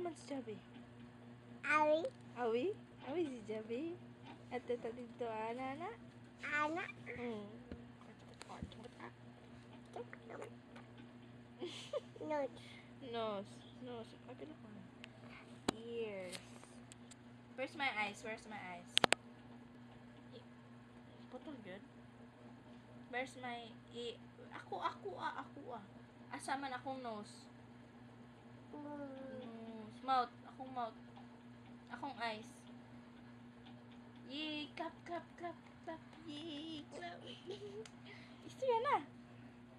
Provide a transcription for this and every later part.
naman si Jabi? Awi. Awi? Awi si Jabi? At ito dito, ana. Anak. Nose. Nose. Kapila ko. Ears. Where's my eyes? Putol good. Where's my Ako ah. Asa man akong nose? Nose. Mouth. Akong mouth. Akong eyes. Yay! Clap. Yay! Clap. Istorya na.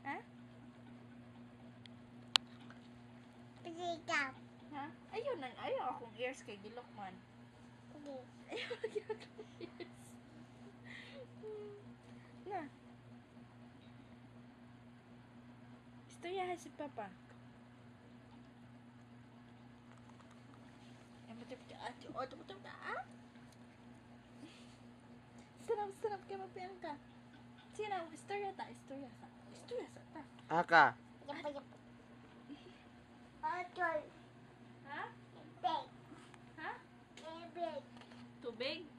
Ha? Pagkikap. Ha? Ayaw akong ears kay gilok man. Hindi. Ayaw akong ears. Na. Istoryahan si Papa. Betul ah? Sarap kay mapiang ka. Sino? Istorya sa ta. Aka. Yap. Otol. Ha? Big. Ha? Big. Tubig?